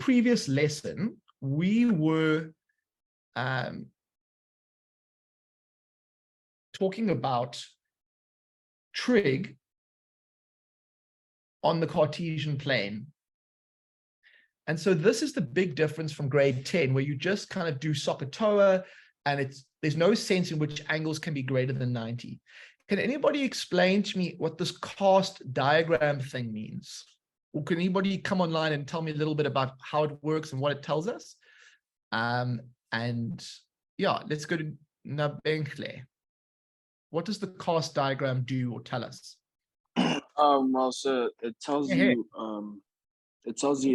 previous lesson, we were talking about trig on the Cartesian plane. And so this is the big difference from grade 10, where you just kind of do SOHCAHTOA, and there's no sense in which angles can be greater than 90. Can anybody explain to me what this cast diagram thing means? Or can anybody come online and tell me a little bit about how it works and what it tells us? And yeah, let's go to Nabenkle. What does the cast diagram do or tell us? Well, so it tells you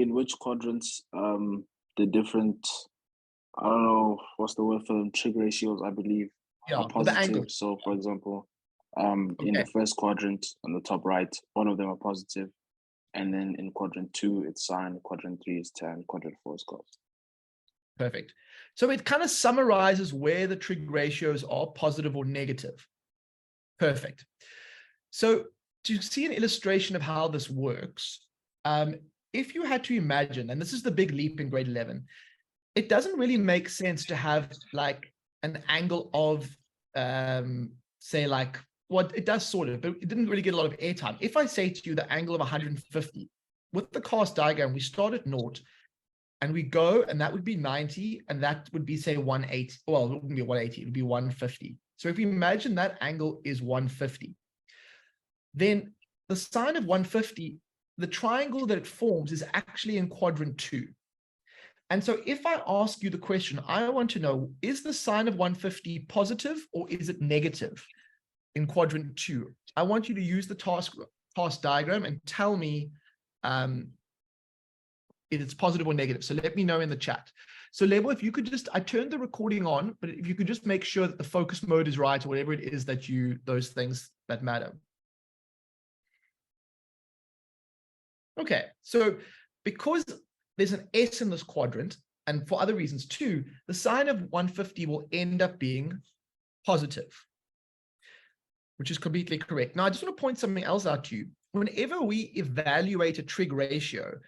in which quadrants the different, I don't know what's the word for them, trig ratios, I believe, are positive. The angles. So for example, in the first quadrant on the top right, all of them are positive. And then in quadrant 2, it's sine, quadrant 3 is tan, quadrant 4 is cos. Perfect. So it kind of summarizes where the trig ratios are positive or negative. Perfect. So to see an illustration of how this works, if you had to imagine, and this is the big leap in grade 11, it doesn't really make sense to have like an angle of, say like, well, it does sort of, but it didn't really get a lot of airtime. If I say to you the angle of 150, with the cast diagram, we start at 0, and we go, and that would be 90, and that would be, say, 180. Well, it wouldn't be 180, it would be 150. So if we imagine that angle is 150, then the sine of 150, the triangle that it forms is actually in quadrant 2. And so if I ask you the question, I want to know, is the sine of 150 positive or is it negative in quadrant 2? I want you to use the task diagram and tell me if it's positive or negative. So let me know in the chat. So Lebo, if you could just, I turned the recording on, but if you could just make sure that the focus mode is right, or whatever it is that those things that matter. Okay, so because there's an S in this quadrant, and for other reasons too, the sine of 150 will end up being positive, which is completely correct. Now, I just want to point something else out to you. Whenever we evaluate a trig ratio,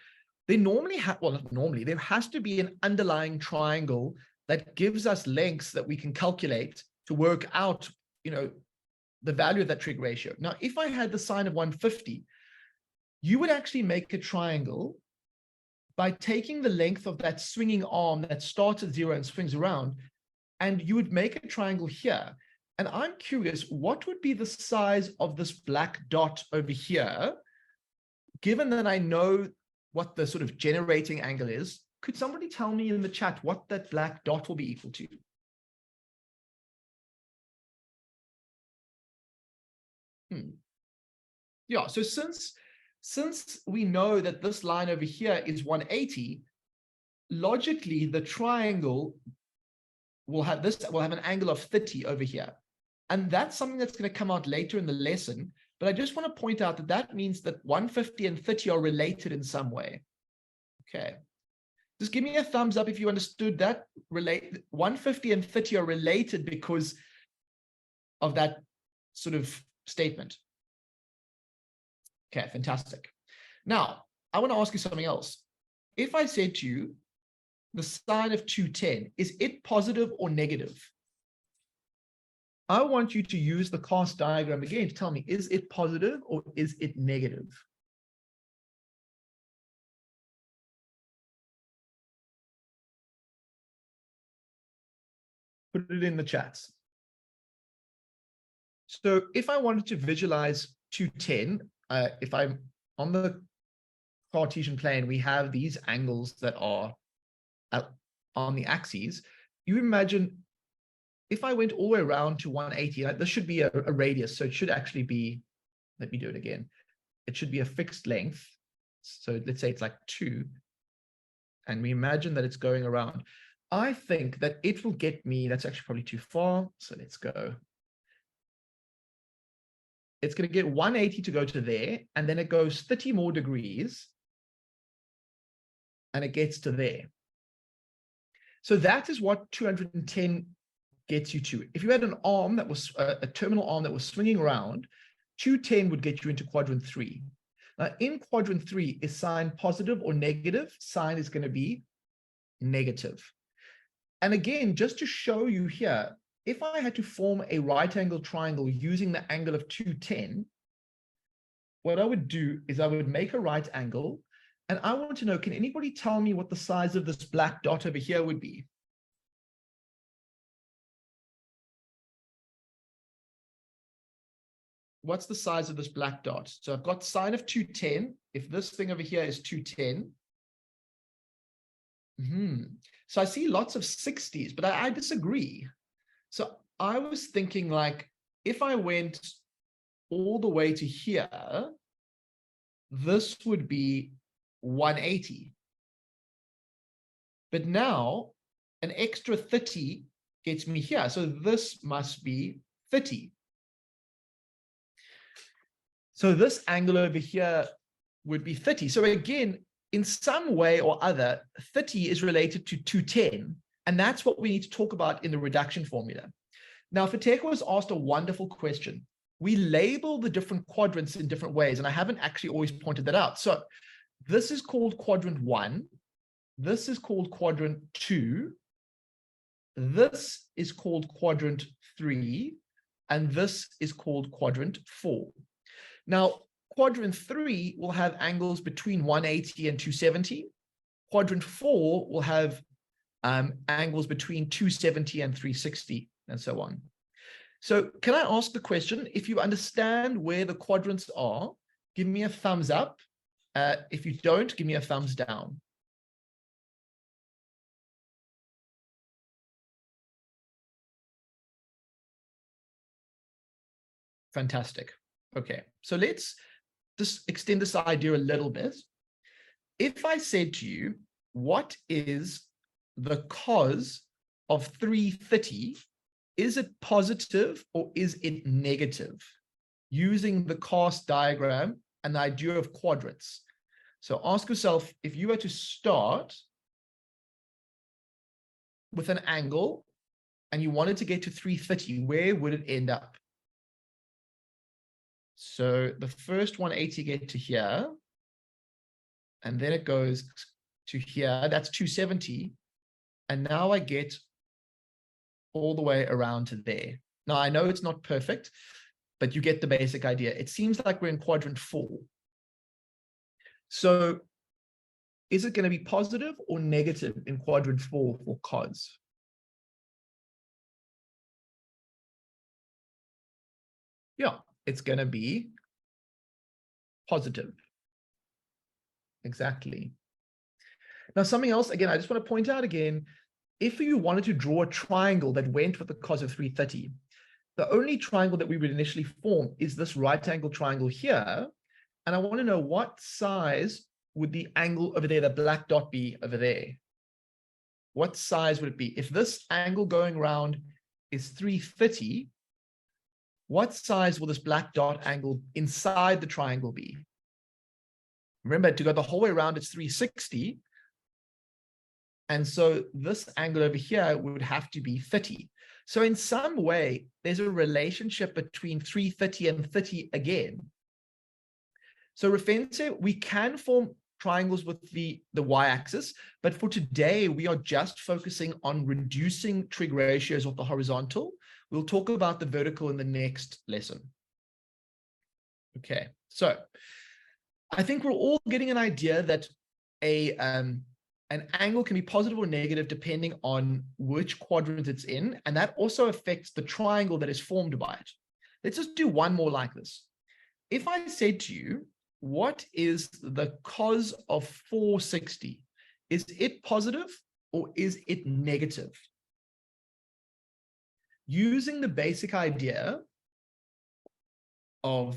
they normally have, well, not normally, there has to be an underlying triangle that gives us lengths that we can calculate to work out, the value of that trig ratio. Now, if I had the sine of 150, you would actually make a triangle by taking the length of that swinging arm that starts at 0 and swings around, and you would make a triangle here. And I'm curious, what would be the size of this black dot over here, given that I know what the sort of generating angle is? Could somebody tell me in the chat what that black dot will be equal to? Yeah, so since we know that this line over here is 180, logically the triangle will have an angle of 30 over here. And that's something that's going to come out later in the lesson. But I just want to point out that that means that 150 and 30 are related in some way. Okay. Just give me a thumbs up if you understood that. 150 and 30 are related because of that sort of statement. Okay, fantastic. Now, I want to ask you something else. If I said to you, the sine of 210, is it positive or negative? I want you to use the cast diagram again to tell me, is it positive or is it negative? Put it in the chats. So if I wanted to visualize 210, if I'm on the Cartesian plane, we have these angles that are on the axes. You imagine if I went all the way around to 180, this should be a radius. So it should actually be, let me do it again. It should be a fixed length. So let's say it's like 2. And we imagine that it's going around. I think that it will get me, that's actually probably too far. So let's go. It's going to get 180 to go to there. And then it goes 30 more degrees. And it gets to there. So that is what 210 gets you to. If you had an arm that was a terminal arm that was swinging around, 210 would get you into quadrant 3. Now, in quadrant 3, is sine positive or negative? Sine is going to be negative. And again, just to show you here, if I had to form a right-angled triangle using the angle of 210, what I would do is I would make a right angle, and I want to know, can anybody tell me what the size of this black dot over here would be? What's the size of this black dot? So I've got sine of 210. If this thing over here is 210. So I see lots of 60s, but I disagree. So I was thinking, like, if I went all the way to here, this would be 180. But now an extra 30 gets me here. So this must be 30. So this angle over here would be 30. So again, in some way or other, 30 is related to 210. And that's what we need to talk about in the reduction formula. Now, Fateko was asked a wonderful question. We label the different quadrants in different ways, and I haven't actually always pointed that out. So this is called quadrant 1. This is called quadrant 2. This is called quadrant 3. And this is called quadrant 4. Now, quadrant 3 will have angles between 180 and 270. Quadrant 4 will have angles between 270 and 360, and so on. So can I ask the question, if you understand where the quadrants are, give me a thumbs up. If you don't, give me a thumbs down. Fantastic. Okay, so let's just extend this idea a little bit. If I said to you, what is the cos of 330? Is it positive or is it negative? Using the cast diagram and the idea of quadrants. So ask yourself, if you were to start with an angle and you wanted to get to 330, where would it end up? So the first 180 get to here, and then it goes to here. That's 270. And now I get all the way around to there. Now, I know it's not perfect, but you get the basic idea. It seems like we're in quadrant 4. So is it going to be positive or negative in quadrant 4 for cos? Yeah, it's going to be positive. Exactly. Now, something else, again, I just want to point out again, if you wanted to draw a triangle that went with the cos of 330, the only triangle that we would initially form is this right angle triangle here. And I want to know, what size would the angle over there, the black dot, be over there? What size would it be? If this angle going around is 330, what size will this black dot angle inside the triangle be? Remember, to go the whole way around, it's 360. And so this angle over here would have to be 30. So in some way, there's a relationship between 330 and 30 again. So Rafense, we can form triangles with the y-axis, but for today, we are just focusing on reducing trig ratios of the horizontal. We'll talk about the vertical in the next lesson. Okay, so I think we're all getting an idea that an angle can be positive or negative depending on which quadrant it's in, and that also affects the triangle that is formed by it. Let's just do one more like this. If I said to you, what is the cos of 460? Is it positive or is it negative? Using the basic idea of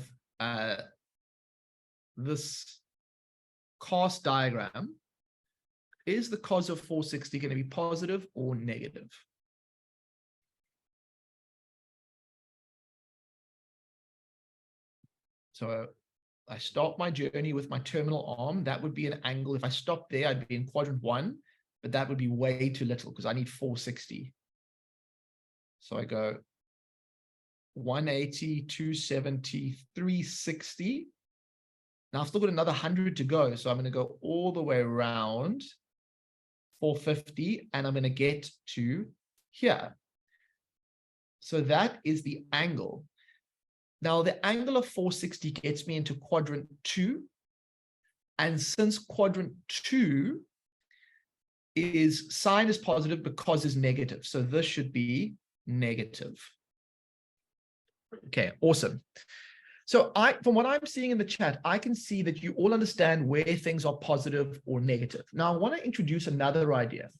this cast diagram, is the cos of 460 going to be positive or negative? So I start my journey with my terminal arm. That would be an angle. If I stop there, I'd be in quadrant 1, but that would be way too little because I need 460. So I go 180, 270, 360. Now I've still got another 100 to go. So I'm going to go all the way around 450 and I'm going to get to here. So that is the angle. Now the angle of 460 gets me into quadrant 2. And since quadrant 2 is sine is positive because is negative. So this should be negative. Okay, awesome. So from what I'm seeing in the chat, I can see that you all understand where things are positive or negative. Now I want to introduce another idea.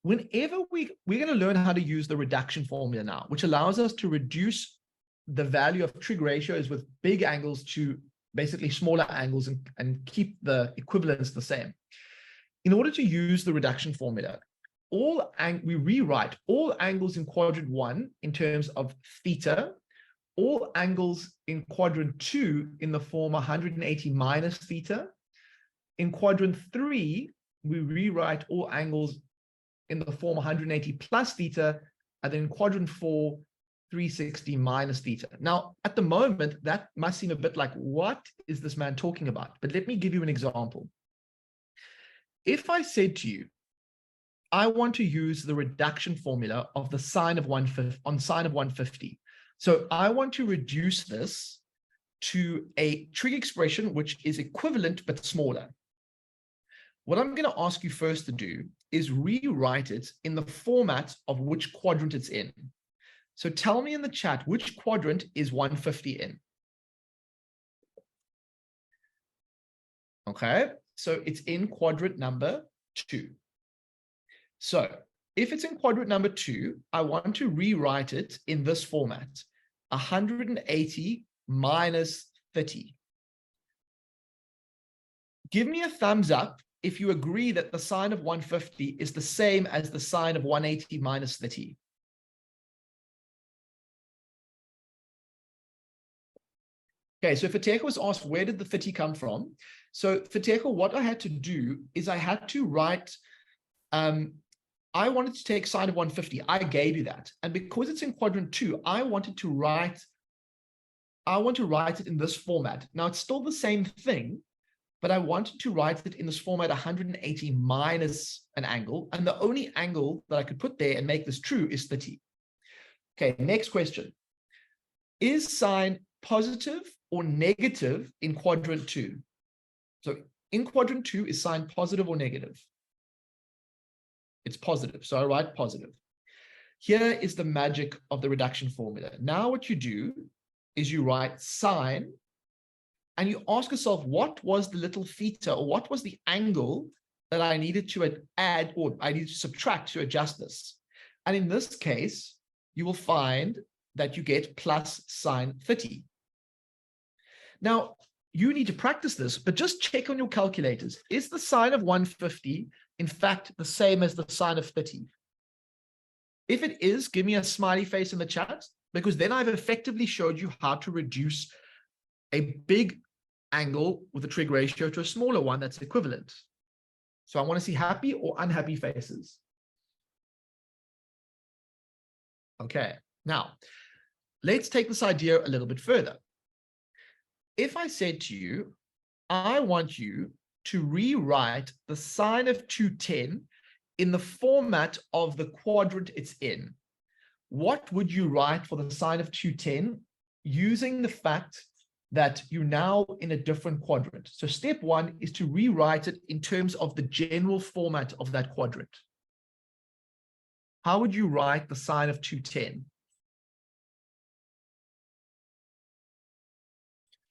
Whenever we're going to learn how to use the reduction formula now, which allows us to reduce the value of trig ratios with big angles to basically smaller angles and keep the equivalence the same. In order to use the reduction formula, we rewrite all angles in quadrant 1 in terms of theta, all angles in quadrant 2 in the form 180 minus theta. In quadrant 3, we rewrite all angles in the form 180 plus theta, and then in quadrant 4, 360 minus theta. Now, at the moment, that must seem a bit like, what is this man talking about? But let me give you an example. If I said to you, I want to use the reduction formula of the sine of 150. So I want to reduce this to a trig expression which is equivalent but smaller. What I'm going to ask you first to do is rewrite it in the format of which quadrant it's in. So tell me in the chat, which quadrant is 150 in? Okay, so it's in quadrant number 2. So if it's in quadrant number 2, I want to rewrite it in this format, 180 minus 30. Give me a thumbs up if you agree that the sine of 150 is the same as the sine of 180 minus 30. Okay, so Fateko was asked, where did the 30 come from? So Fateko, what I had to do is I had to write, I wanted to take sine of 150. I gave you that. And because it's in quadrant 2, I want to write it in this format. Now it's still the same thing, but I wanted to write it in this format 180 minus an angle. And the only angle that I could put there and make this true is 30. Okay, next question. Is sine positive or negative in quadrant 2? So in quadrant 2, is sine positive or negative? It's positive, so I write positive. Here is the magic of the reduction formula. Now what you do is you write sine, and you ask yourself, what was the little theta, or what was the angle that I needed to add, or I needed to subtract to adjust this? And in this case, you will find that you get plus sine 30. Now, you need to practice this, but just check on your calculators. Is the sine of 150, in fact, the same as the sine of 30? If it is, give me a smiley face in the chat, because then I've effectively showed you how to reduce a big angle with a trig ratio to a smaller one that's equivalent. So I want to see happy or unhappy faces. Okay, now let's take this idea a little bit further. If I said to you, I want you to rewrite the sine of 210 in the format of the quadrant it's in, what would you write for the sine of 210 using the fact that you're now in a different quadrant? So step 1 is to rewrite it in terms of the general format of that quadrant. How would you write the sine of 210?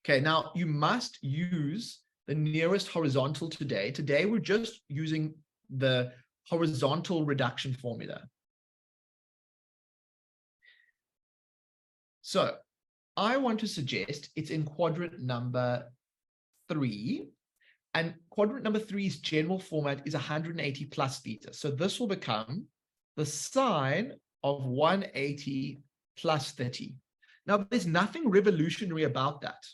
Okay, now you must use the nearest horizontal today. Today, we're just using the horizontal reduction formula. So I want to suggest it's in quadrant number 3. And quadrant number 3's general format is 180 plus theta. So this will become the sine of 180 plus 30. Now, there's nothing revolutionary about that.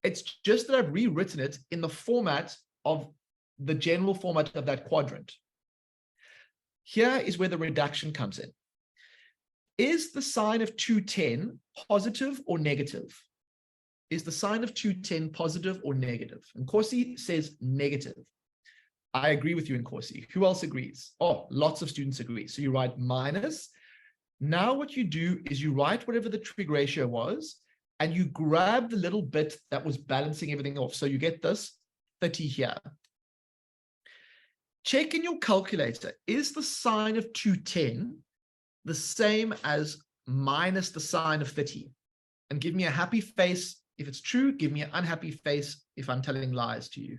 It's just that I've rewritten it in the format of the general format of that quadrant. Here is where the reduction comes in. Is the sine of 210 positive or negative? is the sine of 210 positive or negative? And Corsi says negative. I agree with you in Corsi. Who else agrees? Oh, lots of students agree. So you write minus. Now what you do is you write whatever the trig ratio was, and you grab the little bit that was balancing everything off. So you get this 30 here. Check in your calculator, is the sine of 210 the same as minus the sine of 30? And give me a happy face if it's true, give me an unhappy face if I'm telling lies to you.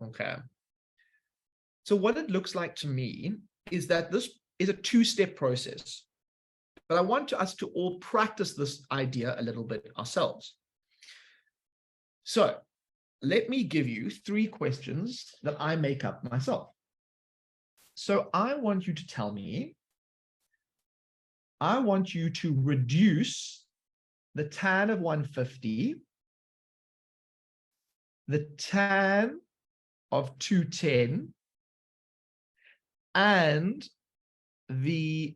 Okay. So what it looks like to me is that this is a two-step process. But I want us to all practice this idea a little bit ourselves. So let me give you 3 questions that I make up myself. So I want you to tell me, I want you to reduce the tan of 150, the tan of 210, and the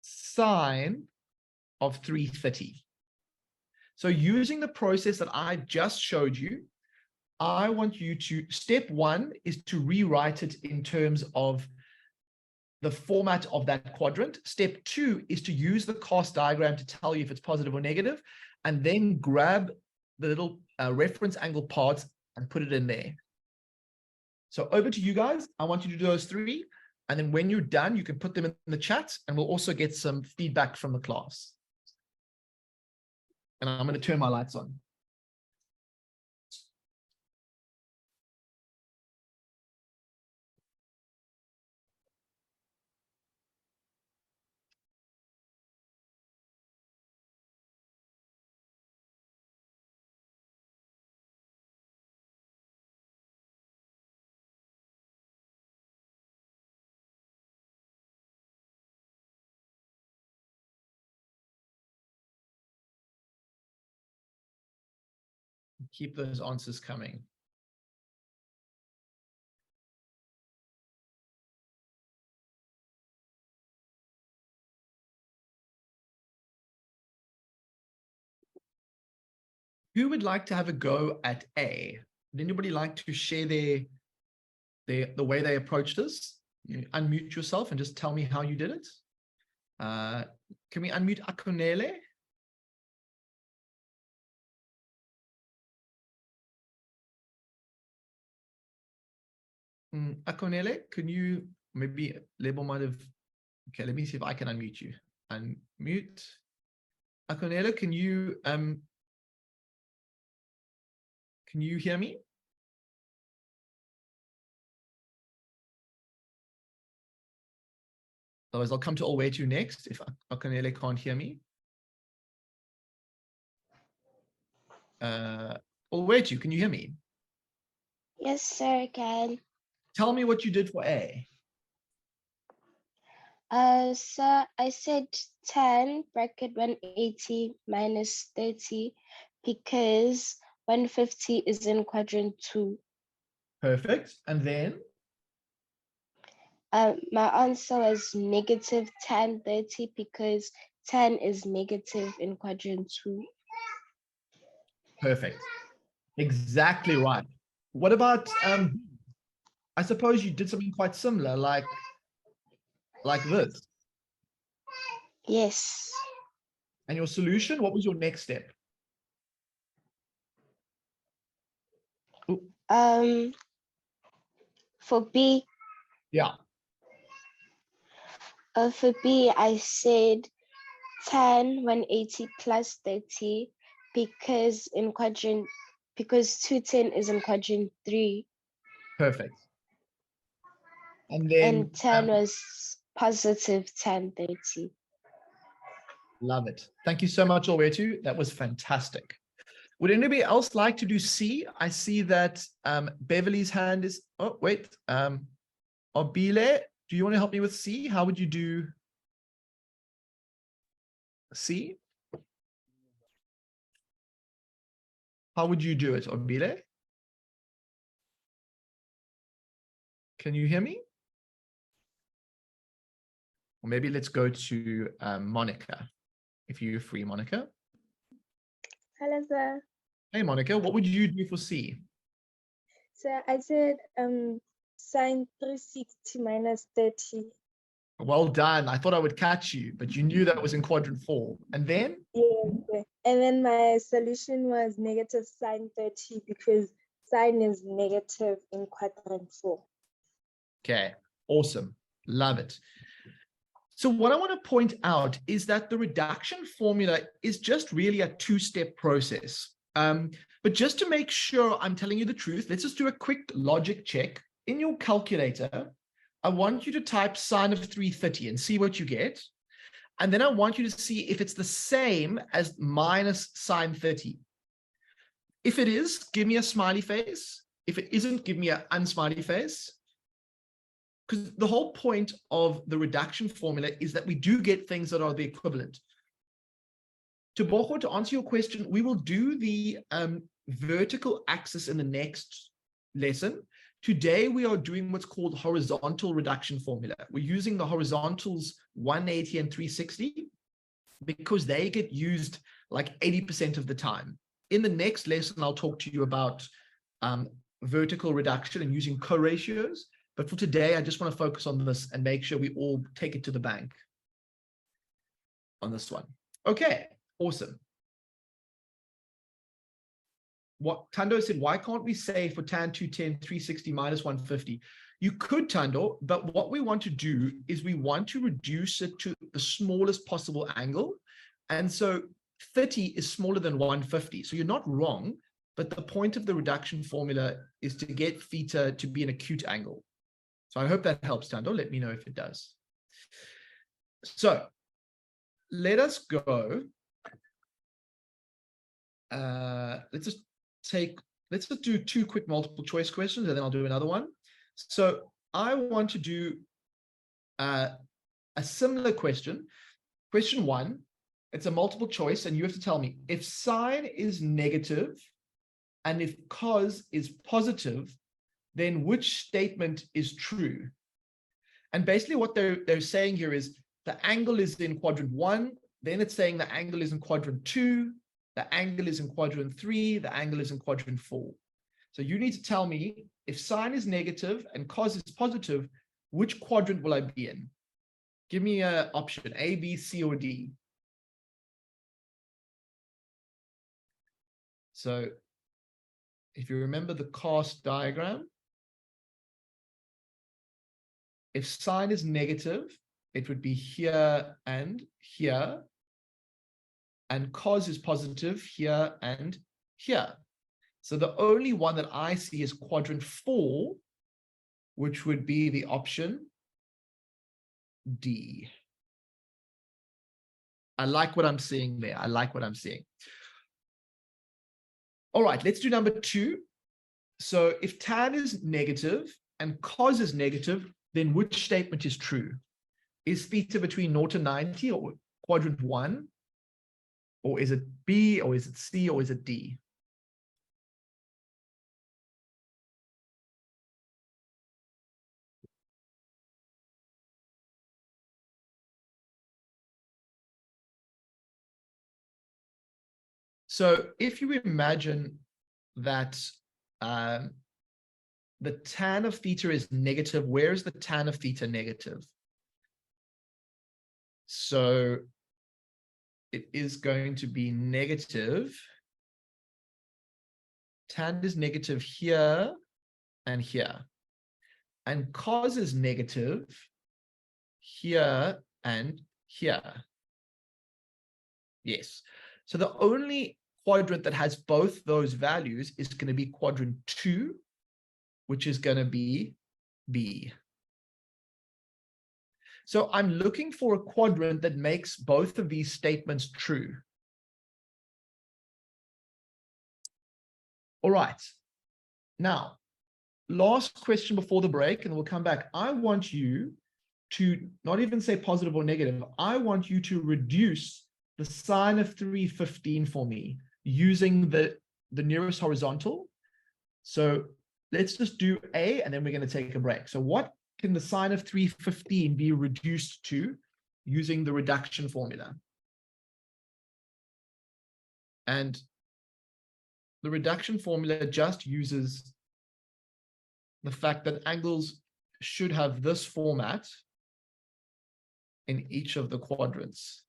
sine of 330. So using the process that I just showed you, I want you to, step 1 is to rewrite it in terms of the format of that quadrant. Step 2 is to use the CAST diagram to tell you if it's positive or negative, and then grab the little reference angle parts and put it in there. So over to you guys. I want you to do those 3. And then when you're done, you can put them in the chat, and we'll also get some feedback from the class. And I'm going to turn my lights on. Keep those answers coming. Who would like to have a go at A? Would anybody like to share the way they approached this? You unmute yourself and just tell me how you did it. Can we unmute Akonele? Akonele, can you maybe Lebo might have, okay, let me see if I can unmute you. Unmute. Akonele, can you hear me? Otherwise, I'll come to Olwetu next if Akonele can't hear me. Olwetu, can you hear me? Yes, sir, I can. Tell me what you did for A. So I said 10 bracket 180 minus 30 because 150 is in quadrant 2. Perfect. And then? My answer was negative 10 30 because 10 is negative in quadrant 2. Perfect. Exactly right. What about, I suppose you did something quite similar, like this. Yes. And your solution, what was your next step? Ooh. For B. Yeah. For B, I said 10 180 plus 30 because 210 is in quadrant 3. Perfect. And then And 10 was positive 10 30. Love it. Thank you so much, Olwetu. That was fantastic. Would anybody else like to do C? I see that Beverly's hand is, oh, wait. Obile, do you want to help me with C? How would you do C? How would you do it, Obile? Can you hear me? Or maybe let's go to Monica, if you're free, Monica. Hello, sir. Hey, Monica, what would you do for C? So I said sine 360 minus 30. Well done. I thought I would catch you, but you knew that was in quadrant 4. And then? Yeah. And then my solution was negative sine 30 because sine is negative in quadrant 4. Okay, awesome. Love it. So what I want to point out is that the reduction formula is just really a two-step process. But just to make sure I'm telling you the truth, let's just do a quick logic check. In your calculator, I want you to type sine of 330 and see what you get. And then I want you to see if it's the same as minus sine 30. If it is, give me a smiley face. If it isn't, give me an unsmiley face. Because the whole point of the reduction formula is that we do get things that are the equivalent. To answer your question, we will do the vertical axis in the next lesson. Today, we are doing what's called horizontal reduction formula. We're using the horizontals 180 and 360 because they get used like 80% of the time. In the next lesson, I'll talk to you about vertical reduction and using co-ratios. But for today, I just want to focus on this and make sure we all take it to the bank on this one. Okay, awesome. What Tando said, why can't we say for tan 210, 360 minus 150? You could, Tando, but what we want to do is we want to reduce it to the smallest possible angle. And so 30 is smaller than 150. So you're not wrong, but the point of the reduction formula is to get theta to be an acute angle. So I hope that helps, Tando. Let me know if it does. So let us go. Let's just do 2 quick multiple choice questions, and then I'll do another one. So I want to do a similar question. Question 1, it's a multiple choice, and you have to tell me if sine is negative and if cos is positive, then which statement is true? And basically what they're saying here is the angle is in quadrant 1, then it's saying the angle is in quadrant 2, the angle is in quadrant 3, the angle is in quadrant 4. So you need to tell me if sine is negative and cos is positive, which quadrant will I be in? Give me an option, A, B, C, or D. So if you remember the cast diagram, if sine is negative, it would be here and here, and cos is positive here and here. So the only one that I see is quadrant 4, which would be the option D. I like what I'm seeing there. I like what I'm seeing. All right, let's do number 2. So if tan is negative and cos is negative, then which statement is true? Is theta between 0 and 90 or quadrant 1? Or is it B, or is it C, or is it D? So if you imagine that the tan of theta is negative, where is the tan of theta negative? So it is going to be negative. Tan is negative here and here. And cos is negative here and here. Yes. So the only quadrant that has both those values is going to be quadrant 2, which is going to be B. So I'm looking for a quadrant that makes both of these statements true. All right. Now, last question before the break, and we'll come back. I want you to not even say positive or negative. I want you to reduce the sine of 315 for me using the nearest horizontal. So let's just do A, and then we're going to take a break. So what can the sine of 315 be reduced to using the reduction formula. And the reduction formula just uses the fact that angles should have this format in each of the quadrants.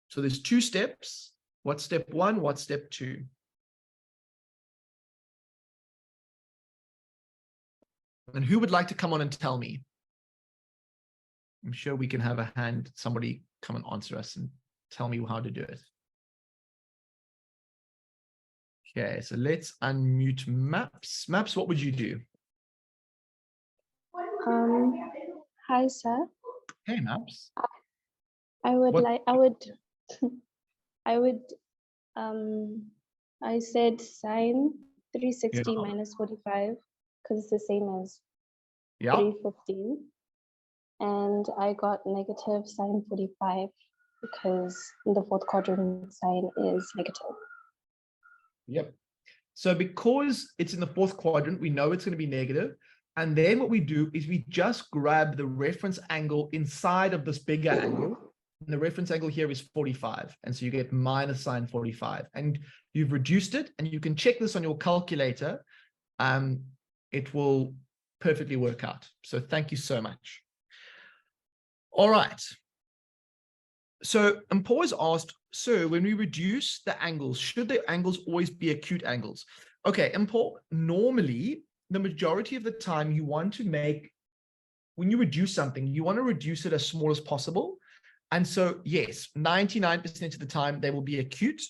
So there's two steps. What's step one? What's step two? And who would like to come on and tell me? I'm sure we can have a hand, somebody come and answer us and tell me how to do it. Okay, so let's unmute Maps. Maps, what would you do? Hi, sir. Hey, Maps. I would What- like, I said sine 360 Yeah. minus 45 because it's the same as Yeah, 315. And I got negative sine 45 because in the fourth quadrant sine is negative. yep. So because it's in the fourth quadrant, we know it's going to be negative. And then what we do is we just grab the reference angle inside of this bigger angle. And the reference angle here is 45. And so you get minus sine 45. And you've reduced it. And you can check this on your calculator. It will perfectly work out. So thank you so much. All right. So Paul has asked, so when we reduce the angles, should the angles always be acute angles? Okay, Paul, normally, the majority of the time you want to make, when you reduce something, you want to reduce it as small as possible. And so, yes, 99% of the time they will be acute.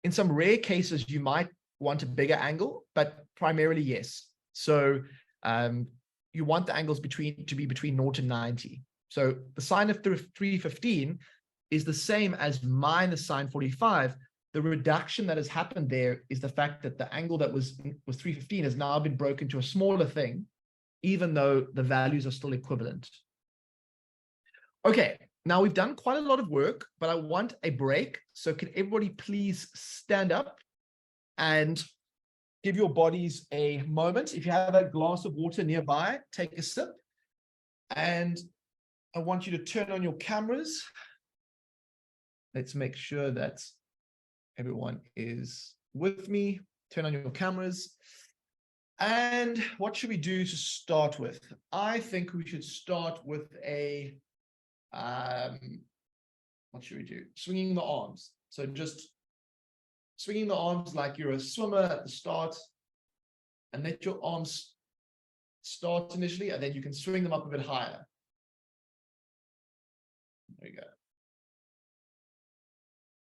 In some rare cases, you might want a bigger angle, but primarily, yes. So you want the angles to be between 0 and 90. So the sine of 315 is the same as minus sine 45. The reduction that has happened there is the fact that the angle that was 315 has now been broken to a smaller thing, even though the values are still equivalent. Okay, now we've done quite a lot of work, but I want a break. So can everybody please stand up and give your bodies a moment. If you have a glass of water nearby, take a sip. And I want you to turn on your cameras. Let's make sure that everyone is with me. Turn on your cameras. And what should we do to start with? I think we should start with a, what should we do? Swinging the arms. So just swinging the arms like you're a swimmer at the start, and let your arms start initially, and then you can swing them up a bit higher. There you go.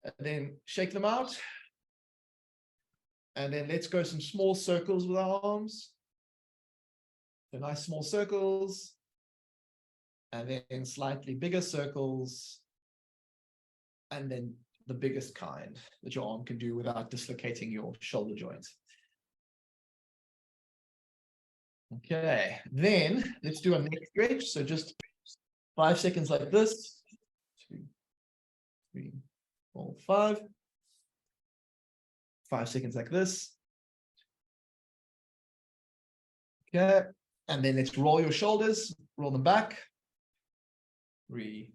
And then shake them out. And then let's go some small circles with our arms. So nice small circles. And then slightly bigger circles. And then the biggest kind that your arm can do without dislocating your shoulder joints. Okay, then let's do a neck stretch. So just 5 seconds like this. 2, 3, 4, 5. 5 seconds like this. Okay, and then let's roll your shoulders, roll them back. 3.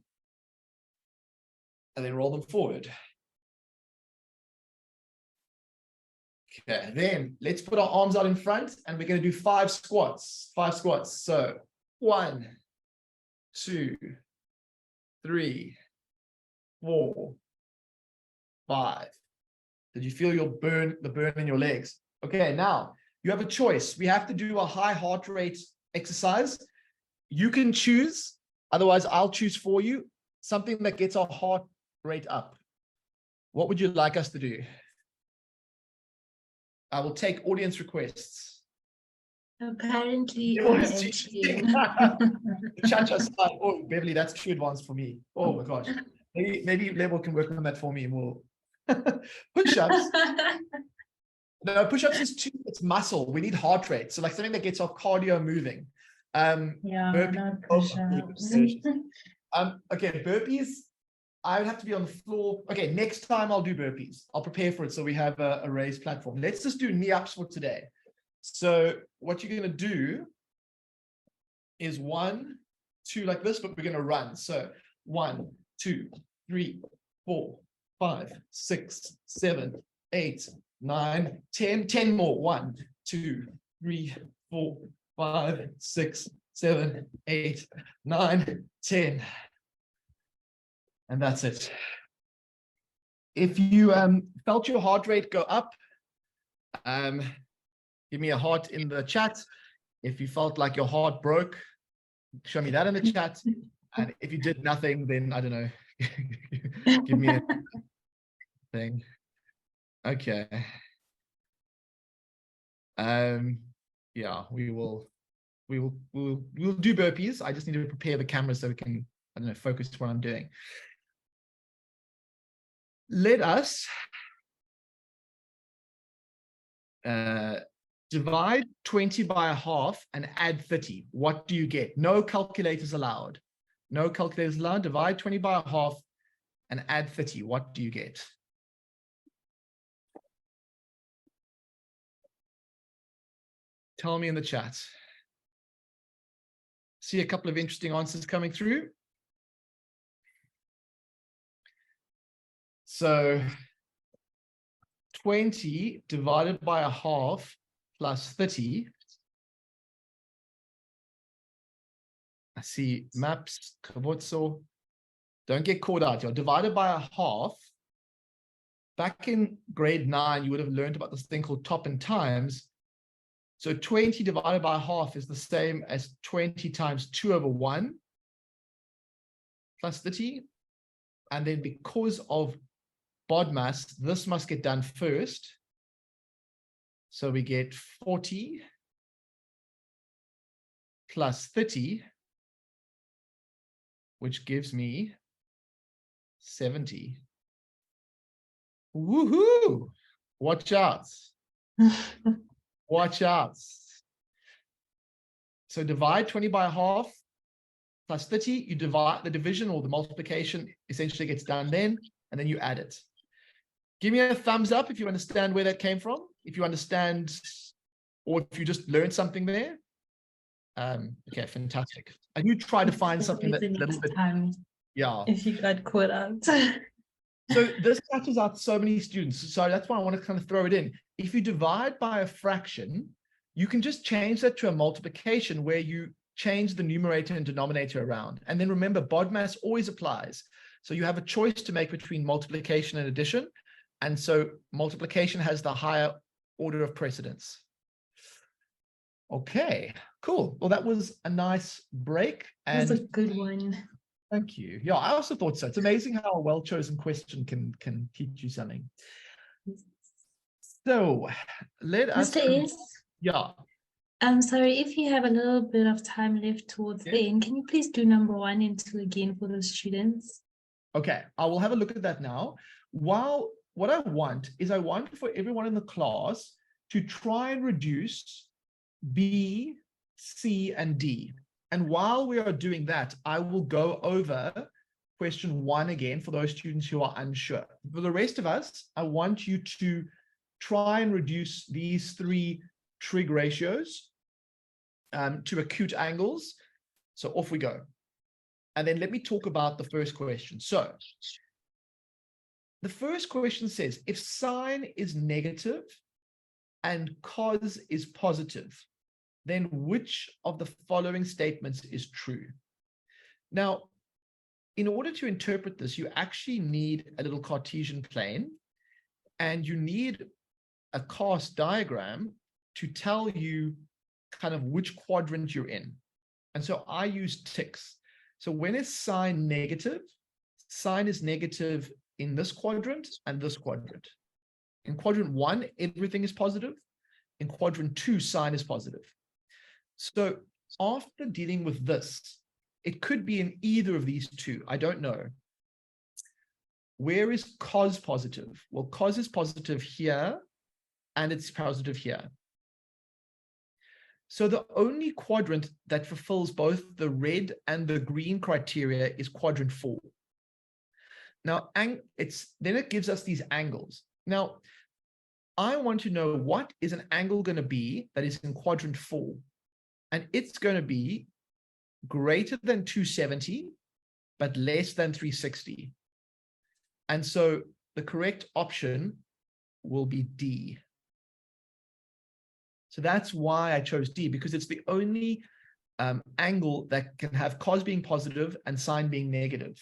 And then roll them forward. Okay, then let's put our arms out in front and we're going to do 5 squats. 5 squats. So 1, 2, 3, 4, 5. Did you feel the burn in your legs? Okay, now you have a choice. We have to do a high heart rate exercise. You can choose, otherwise I'll choose for you, something that gets our heart rate up. What would you like us to do? I will take audience requests. Apparently, Cha-cha style. Oh, Beverly, that's too advanced for me. Oh my gosh. Maybe Level can work on that for me and we'll push-ups. No, push-ups is too, it's muscle. We need heart rate. So like something that gets our cardio moving. not push-ups. Okay, burpees. I would have to be on the floor. Okay, next time I'll do burpees. I'll prepare for it so we have a raised platform. Let's just do knee-ups for today. So what you're going to do is 1, 2 like this, but we're going to run. So 1, 2, 3, 4, 5, 6, 7, 8, 9, 10. 10 more. 1, 2, 3, 4, 5, 6, 7, 8, 9, 10. And that's it. If you felt your heart rate go up, give me a heart in the chat. If you felt like your heart broke, show me that in the chat. And if you did nothing, then I don't know. Give me a thing. Okay. Yeah, we'll do burpees. I just need to prepare the camera so we can, I don't know, focus what I'm doing. Let us divide 20 by a half and add 30. What do you get? No calculators allowed. No calculators allowed. Divide 20 by a half and add 30. What do you get? Tell me in the chat. See a couple of interesting answers coming through. So 20 divided by a half plus 30. I see maps, Kabotso. Don't get caught out. You're divided by a half. Back in grade 9, you would have learned about this thing called top and times. So 20 divided by a half is the same as 20 times 2/1 plus 30. And then because of BODMAS, this must get done first. So we get 40 plus 30, which gives me 70. Woohoo! Watch out. Watch out. So divide 20 by a half plus 30. You divide the division or the multiplication essentially gets done then, and then you add it. Give me a thumbs up if you understand where that came from. If you understand, or if you just learned something there. Okay, fantastic. I do try to find something that a little bit. Yeah. If you got caught out. So this catches out so many students. So that's why I want to kind of throw it in. If you divide by a fraction, you can just change that to a multiplication where you change the numerator and denominator around. And then remember, BODMAS always applies. So you have a choice to make between multiplication and addition. And so multiplication has the higher order of precedence. Okay, cool. Well, that was a nice break. That was a good one. Thank you. Yeah, I also thought so. It's amazing how a well-chosen question can teach you something. So let us. Mr. S? Yeah. I'm sorry, if you have a little bit of time left towards the end, can you please do number 1 and 2 again for the students? Okay, I will have a look at that now. While what I want for everyone in the class to try and reduce B, C, and D. And while we are doing that, I will go over question 1 again for those students who are unsure. For the rest of us, I want you to try and reduce these 3 trig ratios to acute angles. So off we go. And then let me talk about the first question. So the first question says, if sine is negative and cos is positive, then which of the following statements is true? Now, in order to interpret this, you actually need a little Cartesian plane, and you need a cast diagram to tell you kind of which quadrant you're in. And so I use ticks. So when is sine negative? Sine is negative in this quadrant and this quadrant. In quadrant 1, everything is positive. In quadrant 2, sine is positive. So after dealing with this, it could be in either of these 2. I don't know. Where is cos positive? Well, cos is positive here, and it's positive here. So the only quadrant that fulfills both the red and the green criteria is quadrant 4. Now, then it gives us these angles. Now, I want to know what is an angle going to be that is in quadrant 4. And it's going to be greater than 270, but less than 360. And so the correct option will be D. So that's why I chose D, because it's the only angle that can have cos being positive and sine being negative.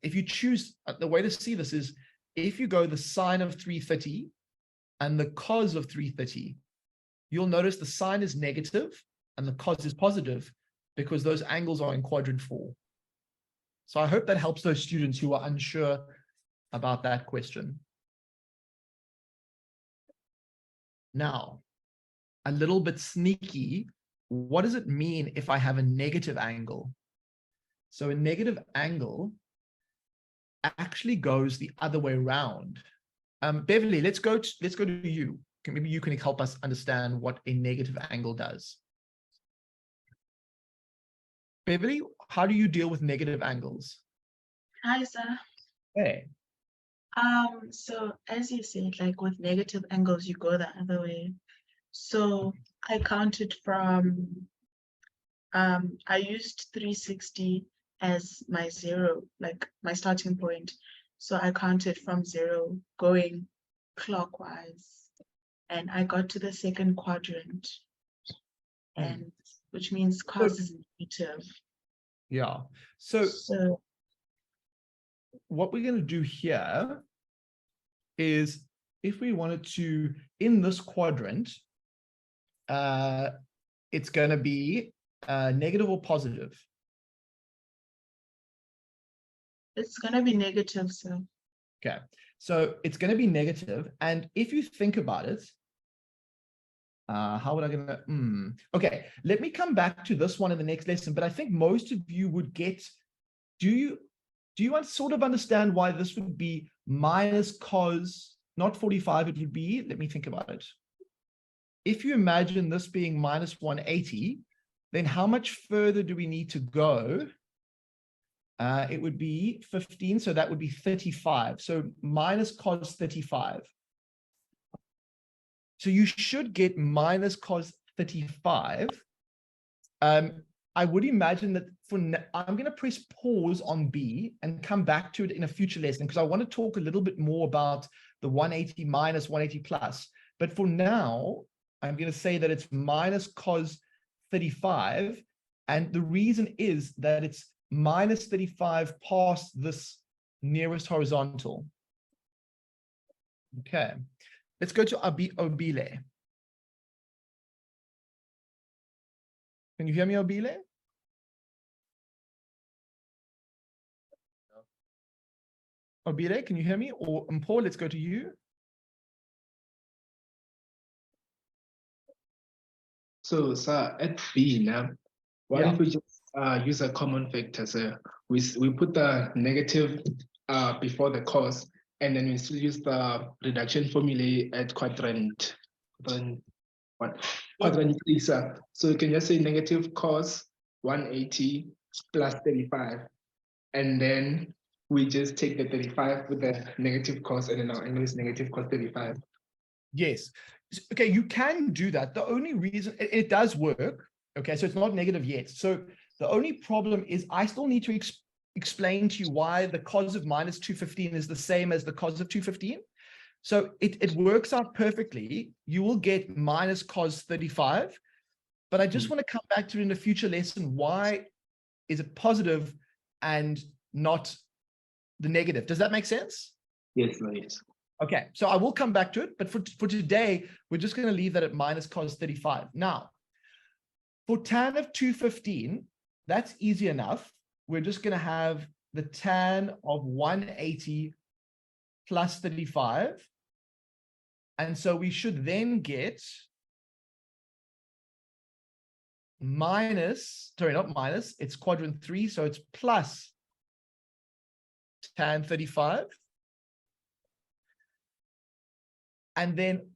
If you choose, the way to see this is, if you go the sine of 330 and the cos of 330, you'll notice the sine is negative and the cos is positive because those angles are in quadrant 4. So I hope that helps those students who are unsure about that question. Now, a little bit sneaky, what does it mean if I have a negative angle? So a negative angle actually goes the other way around. Beverly, let's go to you. Maybe you can help us understand what a negative angle does. Beverly, how do you deal with negative angles? Hi, sir. Hey. So as you said, like with negative angles, you go the other way. So I counted from, I used 360 as my 0, like my starting point. So I counted from 0 going clockwise, and I got to the second quadrant, and which means cos is negative. Yeah. So So what we're going to do here is, if we wanted to, in this quadrant, it's going to be negative or positive? it's gonna be negative, so. Okay, so it's going to be negative. And if you think about it, how would I gonna, okay, let me come back to this one in the next lesson, but I think most of you would get, do you want to sort of understand why this would be minus cos, not 45, it would be, let me think about it. If you imagine this being minus 180, then how much further do we need to go? It would be 15, so that would be 35. So minus cos 35. So you should get minus cos 35. I would imagine that I'm going to press pause on B and come back to it in a future lesson, because I want to talk a little bit more about the 180 minus 180 plus. But for now, I'm going to say that it's minus cos 35. And the reason is that it's minus 35 past this nearest horizontal. Okay, let's go to Obile. Can you hear me, Obile? Obile, can you hear me? Or Paul, let's go to you. So, sir, at B now, what if we just use a common factor? So we put the negative before the cos, and then we still use the reduction formulae at quadrant 3, sir. So you can just say negative cos 180 plus 35, and then we just take the 35 with the negative cos, and then our angle is negative cos 35. Yes. Okay, you can do that. The only reason it does work, okay, so it's not negative yet. So the only problem is I still need to explain to you why the cos of minus 215 is the same as the cos of 215. So it works out perfectly. You will get minus cos 35, but I just want to come back to it in a future lesson. Why is it positive and not the negative? Does that make sense? Yes, yes. Okay, so I will come back to it, but for today, we're just going to leave that at minus cos 35. Now, for tan of 215, that's easy enough. We're just going to have the tan of 180 plus 35. And so we should then get minus, sorry, not minus, it's quadrant 3, so it's plus tan 35. And then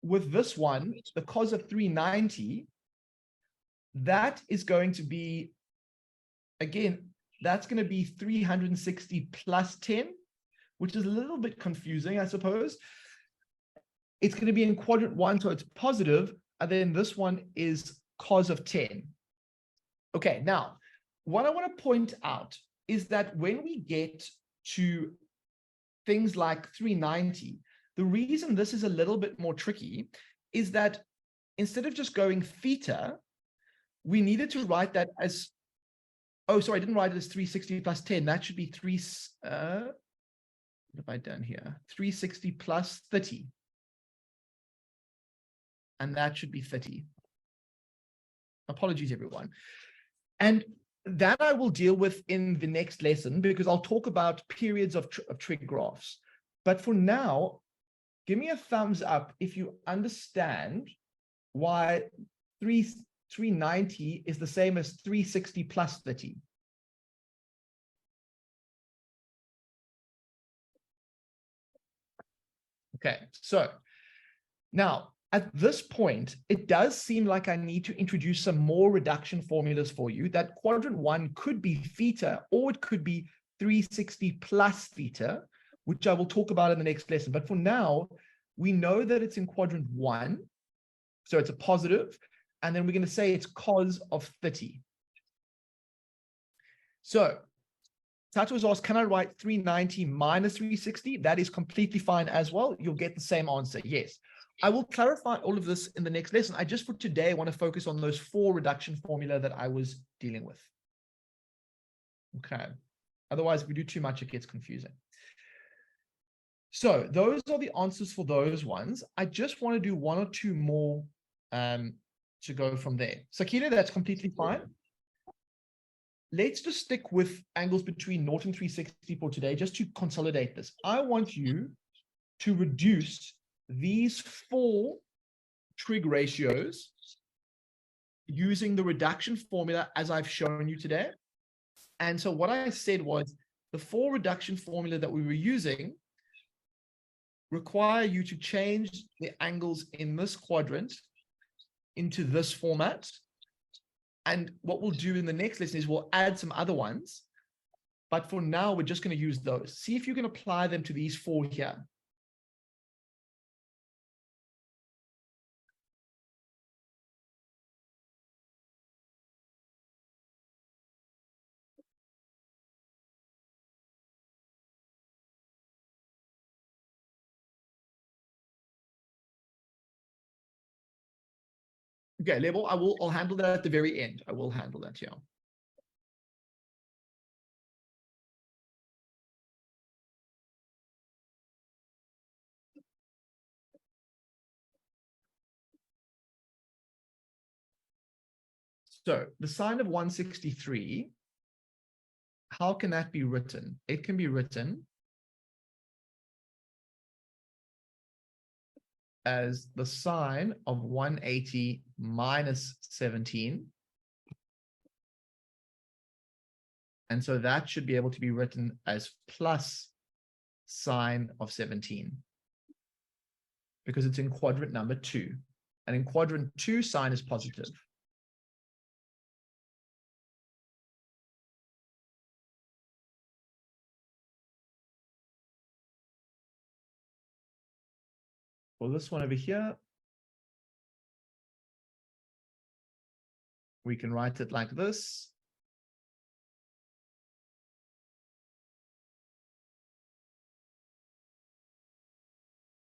with this one, the cos of 390, that is going to be, again, that's going to be 360 plus 10, which is a little bit confusing, I suppose. It's going to be in quadrant 1, so it's positive, and then this one is cos of 10. Okay, now, what I want to point out is that when we get to things like 390, the reason this is a little bit more tricky is that instead of just going theta, we needed to write that as, oh, sorry, I didn't write it as 360 plus 10. That should be what have I done here? 360 plus 30. And that should be 30. Apologies, everyone. And that I will deal with in the next lesson because I'll talk about periods of trig graphs. But for now, give me a thumbs up if you understand why 390 is the same as 360 plus 30. Okay, so now at this point, it does seem like I need to introduce some more reduction formulas for you. That quadrant 1 could be theta, or it could be 360 plus theta, which I will talk about in the next lesson. But for now, we know that it's in quadrant 1, so it's a positive, and then we're going to say it's cos of 30. So Tato was asked, can I write 390 minus 360? That is completely fine as well. You'll get the same answer, yes. I will clarify all of this in the next lesson. I just for today want to focus on those 4 reduction formula that I was dealing with. Okay. Otherwise, if we do too much, it gets confusing. So those are the answers for those ones. I just want to do 1 or 2 more to go from there. Sakina, that's completely fine. Let's just stick with angles between 0 and 360 for today, just to consolidate this. I want you to reduce these 4 trig ratios using the reduction formula as I've shown you today. And so what I said was the 4 reduction formula that we were using require you to change the angles in this quadrant into this format. And what we'll do in the next lesson is we'll add some other ones. But for now, we're just going to use those. See if you can apply them to these 4 here. Okay, label, I'll handle that at the very end. I will handle that, yeah. So the sine of 163, how can that be written? It can be written as the sine of 180 minus 17. And so that should be able to be written as plus sine of 17 because it's in quadrant number 2. And in quadrant 2, sine is positive. For this one over here, we can write it like this.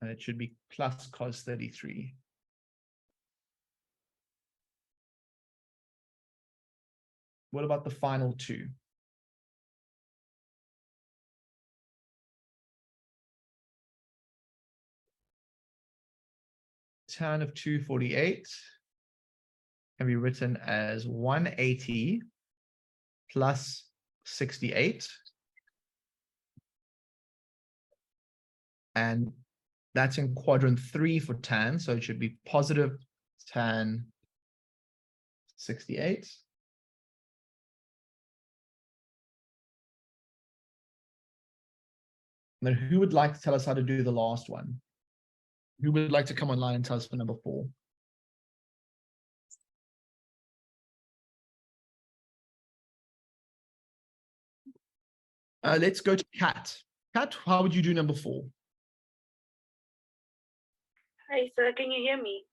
And it should be plus cos 33. What about the final 2? Tan of 248 can be written as 180 plus 68. And that's in quadrant 3 for tan, so it should be positive tan 68. And then who would like to tell us how to do the last one? Who would like to come online and tell us for number 4? Let's go to Kat. Kat, how would you do number 4? Hi, sir. Can you hear me?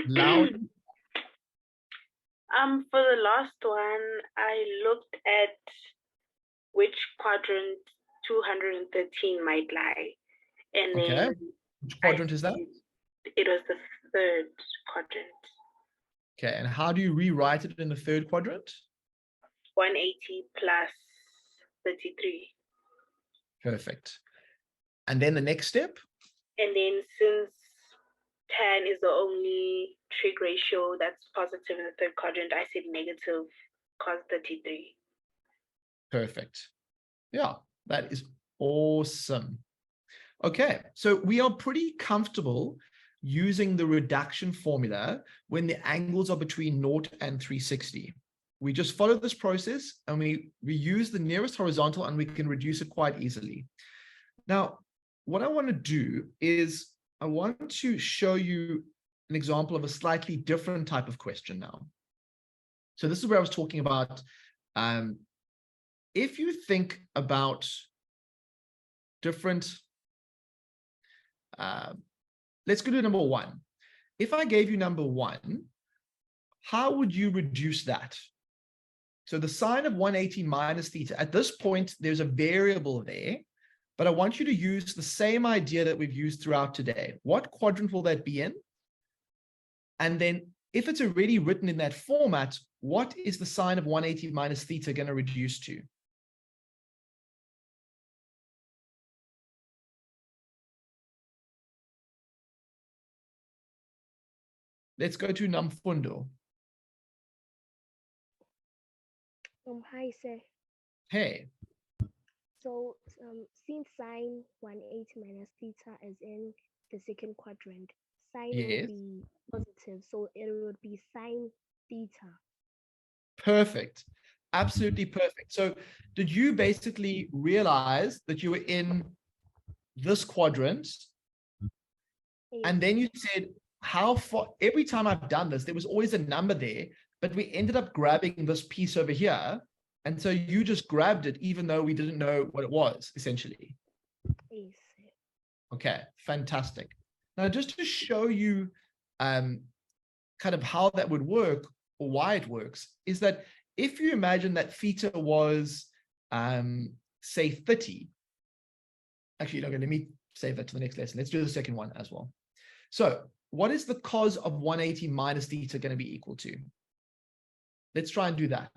Loud. For the last one, I looked at which quadrant 213 might lie. And Okay. then Which quadrant is that? It was the third quadrant. Okay, and how do you rewrite it in the third quadrant? 180 plus 33. Perfect. And then the next step? And then since tan is the only trig ratio that's positive in the third quadrant, I said negative cos 33. Perfect. Yeah, that is awesome. Okay, so we are pretty comfortable using the reduction formula when the angles are between 0 and 360. We just follow this process and we use the nearest horizontal and we can reduce it quite easily. Now, what I want to do is I want to show you an example of a slightly different type of question now. So this is where I was talking about, if you think about different, let's go to number 1. If I gave you number 1, how would you reduce that? So the sine of 180 minus theta, at this point, there's a variable there, but I want you to use the same idea that we've used throughout today. What quadrant will that be in? And then if it's already written in that format, what is the sine of 180 minus theta going to reduce to? Let's go to Namfundo. Hi, sir. Hey. So since sine 180 minus theta is in the second quadrant, sine will be positive, so it would be sine theta. Perfect. Absolutely perfect. So did you basically realize that you were in this quadrant? Yes. And then you said, how far, every time I've done this, there was always a number there, but we ended up grabbing this piece over here. And so you just grabbed it, even though we didn't know what it was, essentially. Yes. Okay, fantastic. Now, just to show you kind of how that would work or why it works, is that if you imagine that theta was, say, 30, actually, okay, let me save that to the next lesson. Let's do the second one as well. So what is the cos of 180 minus theta going to be equal to? Let's try and do that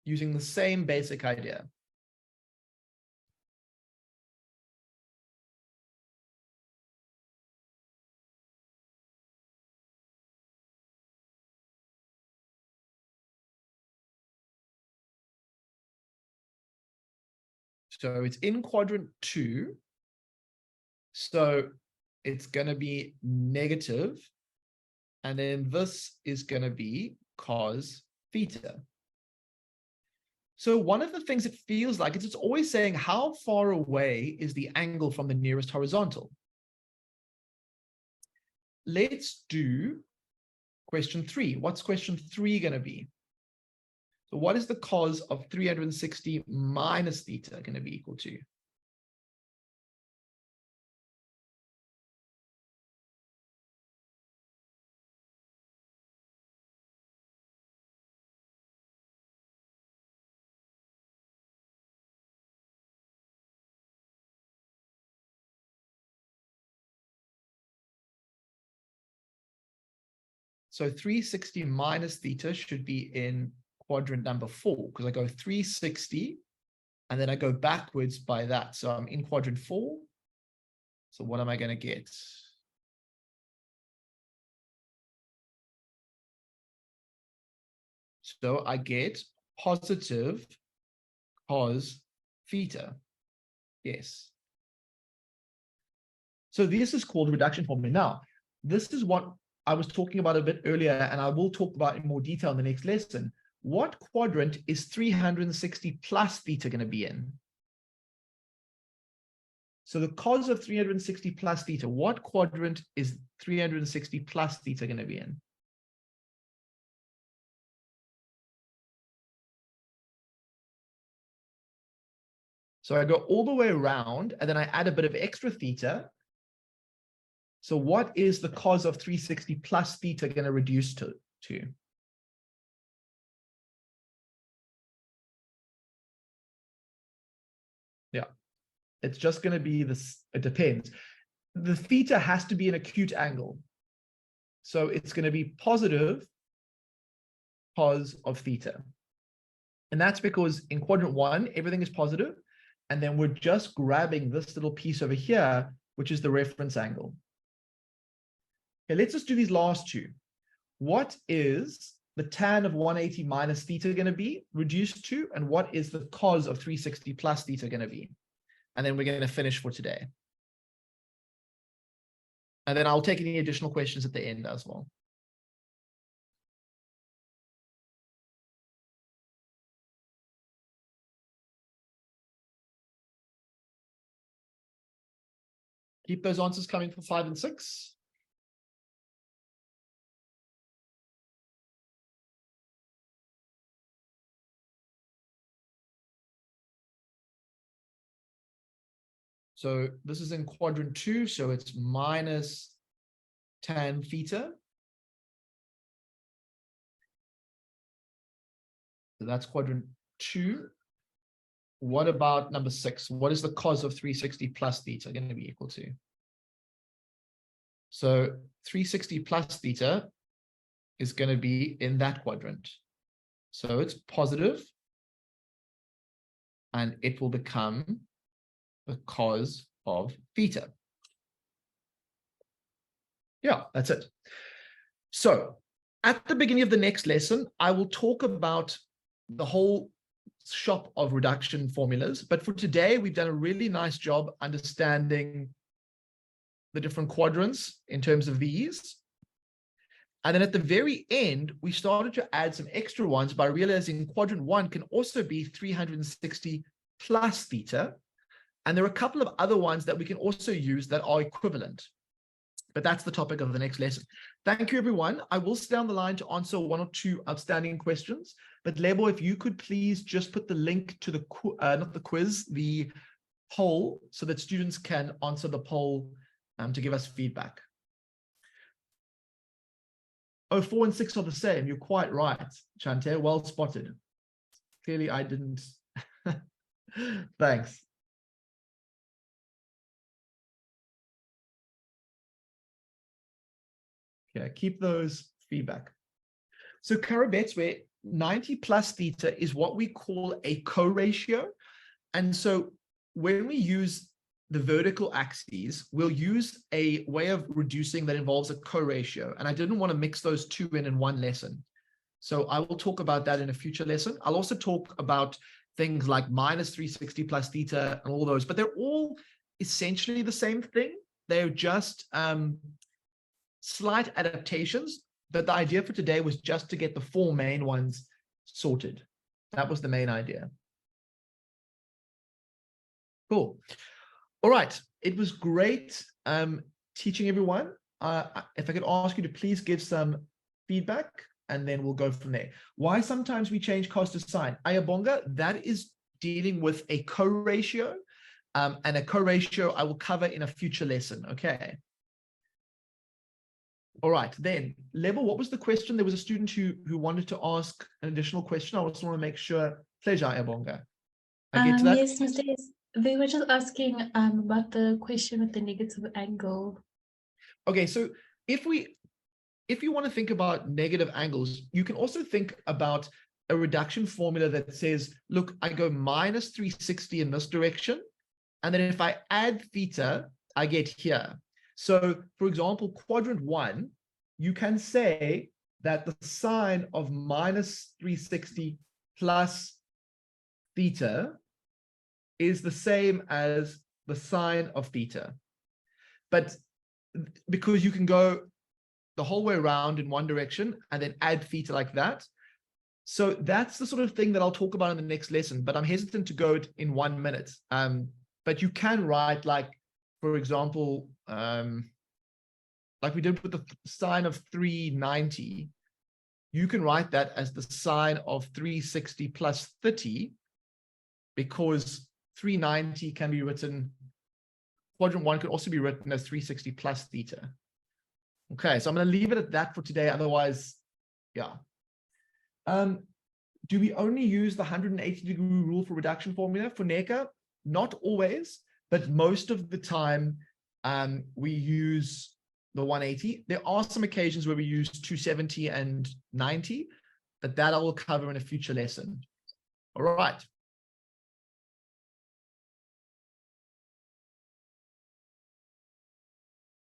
using the same basic idea. So it's in quadrant 2. So it's going to be negative. And then this is going to be cos theta. So one of the things it feels like is it's always saying how far away is the angle from the nearest horizontal. Let's do question 3. What's question 3 going to be? So what is the cos of 360 minus theta going to be equal to? So 360 minus theta should be in quadrant number 4, because I go 360 and then I go backwards by that. So I'm in quadrant 4. So what am I going to get? So I get positive cos theta. Yes. So this is called reduction formula. Now, this is what I was talking about a bit earlier, and I will talk about in more detail in the next lesson. What quadrant is 360 plus theta going to be in? So the cos of 360 plus theta, what quadrant is 360 plus theta going to be in? So I go all the way around, and then I add a bit of extra theta. So what is the cos of 360 plus theta going to reduce to? Yeah, it's just going to be this. It depends. The theta has to be an acute angle. So it's going to be positive cos of theta. And that's because in quadrant 1, everything is positive, and then we're just grabbing this little piece over here, which is the reference angle. Okay, let's just do these last two. What is the tan of 180 minus theta going to be reduced to, and what is the cos of 360 plus theta going to be? And then we're going to finish for today. And then I'll take any additional questions at the end as well. Keep those answers coming for 5 and 6. So this is in quadrant 2, so it's minus tan theta. So that's quadrant 2. What about number 6? What is the cos of 360 plus theta going to be equal to? So 360 plus theta is going to be in that quadrant. So it's positive, and it will become the cos of theta. Yeah, that's it. So at the beginning of the next lesson, I will talk about the whole shop of reduction formulas. But for today, we've done a really nice job understanding the different quadrants in terms of these. And then at the very end, we started to add some extra ones by realizing quadrant 1 can also be 360 plus theta. And there are a couple of other ones that we can also use that are equivalent. But that's the topic of the next lesson. Thank you, everyone. I will stay on the line to answer 1 or 2 outstanding questions. But Lebo, if you could please just put the link to the, not the quiz, the poll, so that students can answer the poll to give us feedback. Oh, 4 and 6 are the same. You're quite right, Chante. Well spotted. Clearly, I didn't. Thanks. Yeah, keep those feedback. So Karabets, where 90 plus theta is what we call a co-ratio. And so when we use the vertical axes, we'll use a way of reducing that involves a co-ratio. And I didn't want to mix those two in one lesson. So I will talk about that in a future lesson. I'll also talk about things like minus 360 plus theta and all those, but they're all essentially the same thing. They're just slight adaptations, but the idea for today was just to get the 4 main ones sorted. That was the main idea. Cool. All right. It was great teaching everyone. If I could ask you to please give some feedback, and then we'll go from there. Why sometimes we change cos to sine? Ayabonga, that is dealing with a co-ratio, and a co-ratio I will cover in a future lesson, okay? All right, then, Lebo, what was the question? There was a student who wanted to ask an additional question. I just want to make sure. Pleasure, Ayabonga. I get to that? Yes, Mr. S. They were just asking about the question with the negative angle. Okay, so if you want to think about negative angles, you can also think about a reduction formula that says, look, I go minus 360 in this direction, and then if I add theta, I get here. So, for example, quadrant 1, you can say that the sine of minus 360 plus theta is the same as the sine of theta. But because you can go the whole way around in one direction and then add theta like that. So that's the sort of thing that I'll talk about in the next lesson, but I'm hesitant to go in 1 minute. But you can write, like, for example, like we did with the sine of 390, you can write that as the sine of 360 plus 30, because 390 can be written, quadrant 1 could also be written as 360 plus theta. Okay, so I'm going to leave it at that for today. Otherwise, yeah. Do we only use the 180-degree rule for reduction formula? For NECA, not always, but most of the time, we use the 180. There are some occasions where we use 270 and 90, but that I will cover in a future lesson. All right.